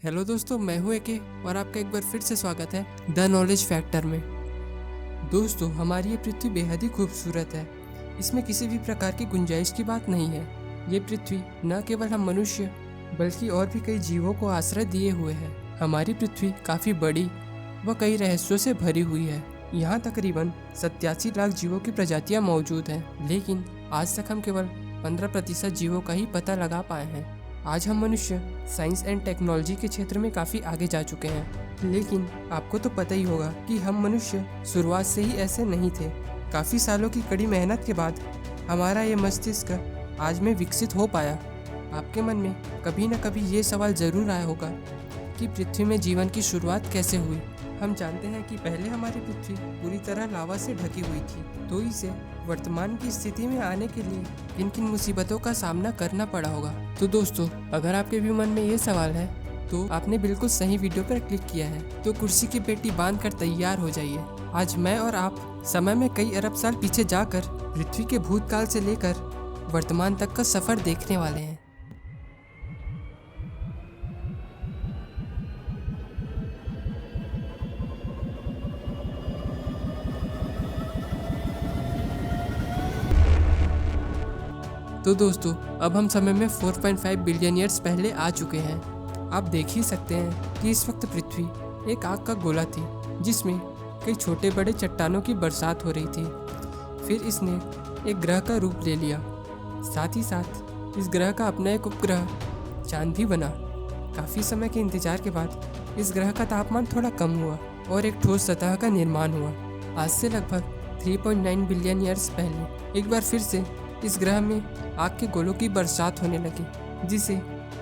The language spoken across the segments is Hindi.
हेलो दोस्तों, मैं हूं एके और आपका एक बार फिर से स्वागत है द नॉलेज फैक्टर में। दोस्तों, हमारी ये पृथ्वी बेहद ही खूबसूरत है। इसमें किसी भी प्रकार की गुंजाइश की बात नहीं है। ये पृथ्वी न केवल हम मनुष्य बल्कि और भी कई जीवों को आश्रय दिए हुए है। हमारी पृथ्वी काफ़ी बड़ी व कई रहस्यों से भरी हुई है। यहाँ तकरीबन 87 लाख जीवों की प्रजातियाँ मौजूद हैं, लेकिन आज तक हम केवल 15% जीवों का ही पता लगा पाए हैं। आज हम मनुष्य साइंस एंड टेक्नोलॉजी के क्षेत्र में काफ़ी आगे जा चुके हैं, लेकिन आपको तो पता ही होगा कि हम मनुष्य शुरुआत से ही ऐसे नहीं थे। काफ़ी सालों की कड़ी मेहनत के बाद हमारा ये मस्तिष्क आज में विकसित हो पाया। आपके मन में कभी न कभी ये सवाल ज़रूर आया होगा कि पृथ्वी में जीवन की शुरुआत कैसे हुई। हम जानते हैं कि पहले हमारी पृथ्वी पूरी तरह लावा से ढकी हुई थी, तो इसे वर्तमान की स्थिति में आने के लिए किन किन मुसीबतों का सामना करना पड़ा होगा। तो दोस्तों, अगर आपके भी मन में ये सवाल है तो आपने बिल्कुल सही वीडियो पर क्लिक किया है। तो कुर्सी की पेटी बांध कर तैयार हो जाइए। आज मैं और आप समय में कई अरब साल पीछे जाकर पृथ्वी के भूतकाल से लेकर वर्तमान तक का सफर देखने वाले हैं। तो दोस्तों, अब हम समय में 4.5 बिलियन ईयर्स पहले आ चुके हैं। आप देख ही सकते हैं कि इस वक्त पृथ्वी एक आग का गोला थी, जिसमें कई छोटे बड़े चट्टानों की बरसात हो रही थी। फिर इसने एक ग्रह का रूप ले लिया। साथ ही साथ इस ग्रह का अपना एक उपग्रह चांद भी बना। काफ़ी समय के इंतजार के बाद इस ग्रह का तापमान थोड़ा कम हुआ और एक ठोस सतह का निर्माण हुआ। आज से लगभग 3.9 बिलियन ईयर्स पहले एक बार फिर से इस ग्रह में आग के गोलों की बरसात होने लगी, जिसे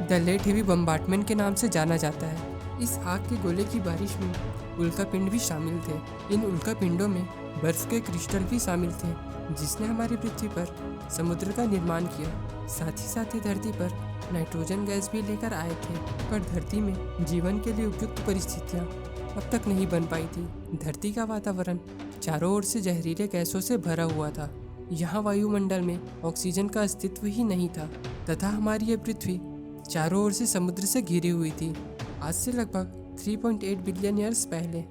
द लेट हेवी बम्बार्टमेंट के नाम से जाना जाता है। इस आग के गोले की बारिश में उल्कापिंड भी शामिल थे। इन उल्कापिंडों में बर्फ के क्रिस्टल भी शामिल थे, जिसने हमारी पृथ्वी पर समुद्र का निर्माण किया। साथ ही धरती पर नाइट्रोजन गैस भी लेकर आए थे, पर धरती में जीवन के लिए उपयुक्त परिस्थितियाँ अब तक नहीं बन पाई थी। धरती का वातावरण चारों ओर से जहरीले गैसों से भरा हुआ था। यहाँ वायुमंडल में ऑक्सीजन का अस्तित्व ही नहीं था, तथा हमारी यह पृथ्वी चारों ओर से समुद्र से घिरी हुई थी। आज से लगभग 3.8 बिलियन ईयर्स पहले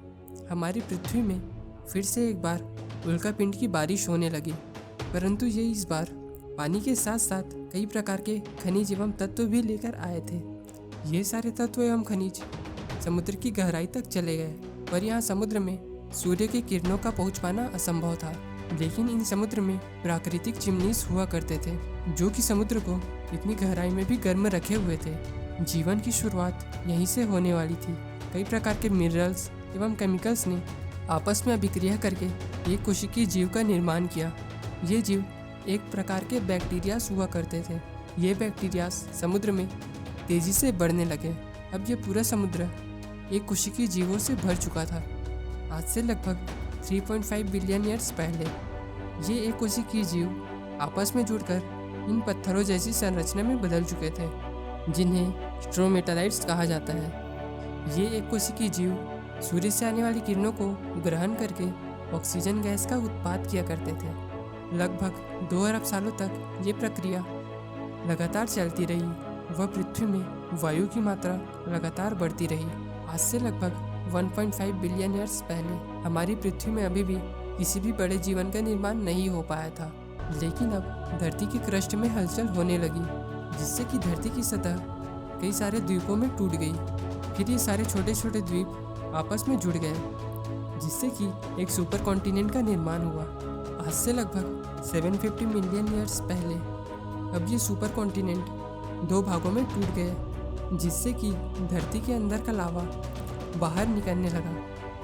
हमारी पृथ्वी में फिर से एक बार उल्कापिंड की बारिश होने लगी, परंतु ये इस बार पानी के साथ साथ कई प्रकार के खनिज एवं तत्व भी लेकर आए थे। ये सारे तत्व एवं खनिज समुद्र की गहराई तक चले गए, पर यहाँ समुद्र में सूर्य की किरणों का पहुँच पाना असंभव था। लेकिन इन समुद्र में प्राकृतिक चिमनीज हुआ करते थे, जो कि समुद्र को इतनी गहराई में भी गर्म रखे हुए थे। जीवन की शुरुआत यहीं से होने वाली थी। कई प्रकार के मिनरल्स एवं केमिकल्स ने आपस में अभिक्रिया करके एक कोशिकीय जीव का निर्माण किया। ये जीव एक प्रकार के बैक्टीरियास हुआ करते थे। ये बैक्टीरियास समुद्र में तेजी से बढ़ने लगे। अब ये पूरा समुद्र एक कोशिकीय जीवों से भर चुका था। आज से लगभग 3.5 बिलियन ईयर्स पहले ये एक कोशिकीय जीव आपस में जुड़कर इन पत्थरों जैसी संरचना में बदल चुके थे, जिन्हें स्ट्रोमेटालाइट्स कहा जाता है। ये एक कोशिकीय जीव सूर्य से आने वाली किरणों को ग्रहण करके ऑक्सीजन गैस का उत्पाद किया करते थे। लगभग 2 अरब सालों तक ये प्रक्रिया लगातार चलती रही। वह पृथ्वी में वायु की मात्रा लगातार बढ़ती रही। आज से लगभग 1.5 बिलियन ईयर्स पहले हमारी पृथ्वी में अभी भी किसी भी बड़े जीवन का निर्माण नहीं हो पाया था, लेकिन अब धरती की क्रस्ट में हलचल होने लगी, जिससे कि धरती की सतह कई सारे द्वीपों में टूट गई। फिर ये सारे छोटे छोटे द्वीप आपस में जुड़ गए, जिससे कि एक सुपर कॉन्टिनेंट का निर्माण हुआ। आज से लगभग 750 मिलियन ईयर्स पहले अब ये सुपर कॉन्टिनेंट 2 भागों में टूट गए, जिससे कि धरती के अंदर का लावा बाहर निकलने लगा।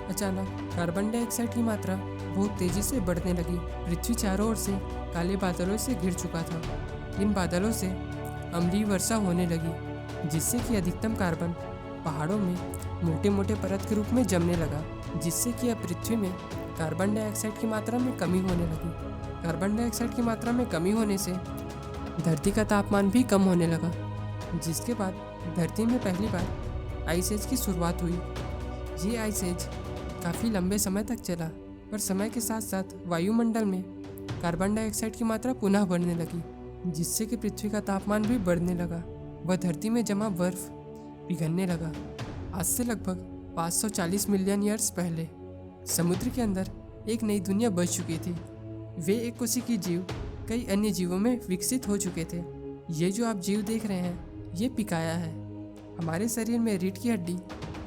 अचानक कार्बन डाइऑक्साइड की मात्रा बहुत तेजी से बढ़ने लगी। पृथ्वी चारों ओर से काले बादलों से घिर चुका था। इन बादलों से अम्लीय वर्षा होने लगी, जिससे कि अधिकतम कार्बन पहाड़ों में मोटे मोटे परत के रूप में जमने लगा, जिससे कि अब पृथ्वी में कार्बन डाइऑक्साइड की मात्रा में कमी होने लगी। कार्बन डाइऑक्साइड की मात्रा में कमी होने से धरती का तापमान भी कम होने लगा, जिसके बाद धरती में पहली बार आइस एज की शुरुआत हुई। ये आइस एज काफ़ी लंबे समय तक चला, पर समय के साथ साथ वायुमंडल में कार्बन डाइऑक्साइड की मात्रा पुनः बढ़ने लगी, जिससे कि पृथ्वी का तापमान भी बढ़ने लगा। वह धरती में जमा बर्फ पिघलने लगा। आज से लगभग 540 मिलियन ईयर्स पहले समुद्र के अंदर एक नई दुनिया बस चुकी थी। वे एक कोशिकीय जीव कई अन्य जीवों में विकसित हो चुके थे। ये जो आप जीव देख रहे हैं, ये पिकाया है। हमारे शरीर में रीढ़ की हड्डी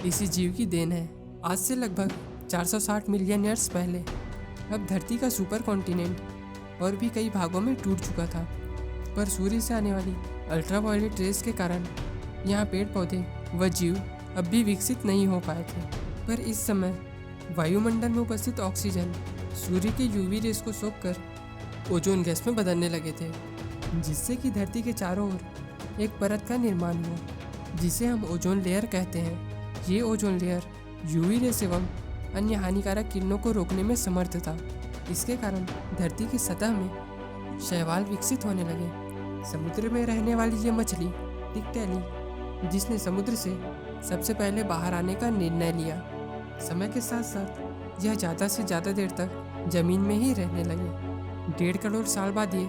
इसी जीव की देन है। आज से लगभग 460 मिलियन ईयर्स पहले अब धरती का सुपर कॉन्टिनेंट और भी कई भागों में टूट चुका था, पर सूर्य से आने वाली अल्ट्रावायलेट रेस के कारण यहाँ पेड़ पौधे व जीव अब भी विकसित नहीं हो पाए थे। पर इस समय वायुमंडल में उपस्थित ऑक्सीजन सूर्य के यूवी रेस को सोखकर ओजोन गैस में बदलने लगे थे, जिससे कि धरती के चारों ओर एक परत का निर्माण हुआ, जिसे हम ओजोन लेयर कहते हैं। ये ओजोन लेयर यूवी रेस एवं अन्य हानिकारक किरणों को रोकने में समर्थ था। इसके कारण धरती की सतह में शैवाल विकसित होने लगे। समुद्र में रहने वाली ये मछली टिकटैली, जिसने समुद्र से सबसे पहले बाहर आने का निर्णय लिया। समय के साथ साथ यह ज़्यादा से ज़्यादा देर तक जमीन में ही रहने लगे। 1.5 करोड़ साल बाद ये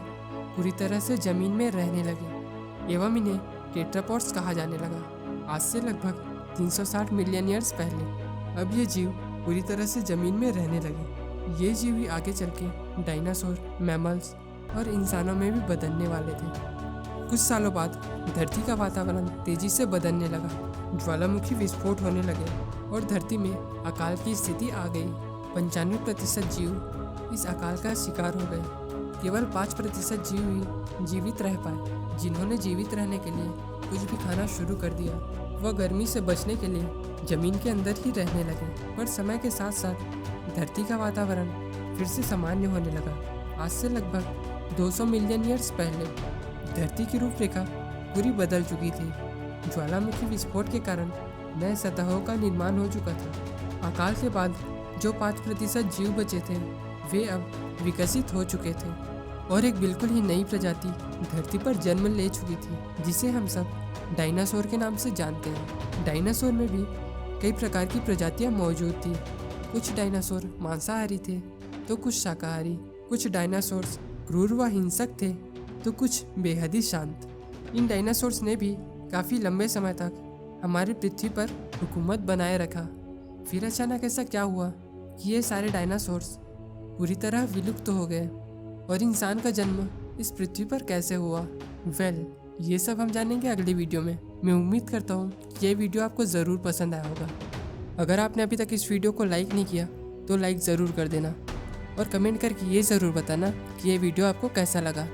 पूरी तरह से जमीन में रहने लगे एवं इन्हें टेट्रापॉड्स कहा जाने लगा। आज से लगभग 360 मिलियन ईयर्स पहले अब ये जीव पूरी तरह से जमीन में रहने लगे। ये जीव ही आगे चल के डायनासोर, मैमल्स और इंसानों में भी बदलने वाले थे। कुछ सालों बाद धरती का वातावरण तेजी से बदलने लगा, ज्वालामुखी विस्फोट होने लगे और धरती में अकाल की स्थिति आ गई। 95% जीव इस अकाल का शिकार हो गए। केवल 5% जीव ही जीवित रह पाए। जिन्होंने जीवित रहने के लिए कुछ भी खाना शुरू कर दिया, वह गर्मी से बचने के लिए जमीन के अंदर ही रहने लगे। पर समय के साथ साथ धरती का वातावरण फिर से सामान्य होने लगा। आज से लगभग 200 मिलियन ईयर्स पहले धरती की रूपरेखा पूरी बदल चुकी थी। ज्वालामुखी विस्फोट के कारण नए सतहों का निर्माण हो चुका था। अकाल के बाद जो 5% जीव बचे थे, वे अब विकसित हो चुके थे और एक बिल्कुल ही नई प्रजाति धरती पर जन्म ले चुकी थी, जिसे हम सब डायनासोर के नाम से जानते हैं। डायनासोर में भी कई प्रकार की प्रजातियां मौजूद थी। कुछ डायनासोर मांसाहारी थे तो कुछ शाकाहारी। कुछ डायनासोर्स क्रूर व हिंसक थे तो कुछ बेहद ही शांत। इन डायनासोर्स ने भी काफ़ी लंबे समय तक हमारी पृथ्वी पर हुकूमत बनाए रखा। फिर अचानक ऐसा क्या हुआ कि ये सारे डायनासोर्स पूरी तरह विलुप्त हो गए और इंसान का जन्म इस पृथ्वी पर कैसे हुआ? ये सब हम जानेंगे अगली वीडियो में। मैं उम्मीद करता हूँ कि ये वीडियो आपको ज़रूर पसंद आया होगा। अगर आपने अभी तक इस वीडियो को लाइक नहीं किया तो लाइक ज़रूर कर देना और कमेंट करके ये ज़रूर बताना कि ये वीडियो आपको कैसा लगा।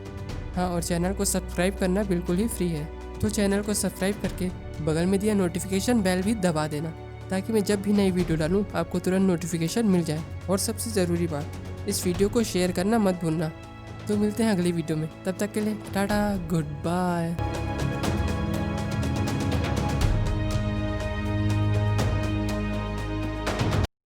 हाँ, और चैनल को सब्सक्राइब करना बिल्कुल ही फ्री है, तो चैनल को सब्सक्राइब करके बगल में दिया नोटिफिकेशन बेल भी दबा देना, ताकि मैं जब भी नई वीडियो डालूँ आपको तुरंत नोटिफिकेशन मिल जाए। और सबसे ज़रूरी बात, इस वीडियो को शेयर करना मत भूलना। तो मिलते हैं अगली वीडियो में, तब तक के लिए टाटा, गुड बाय।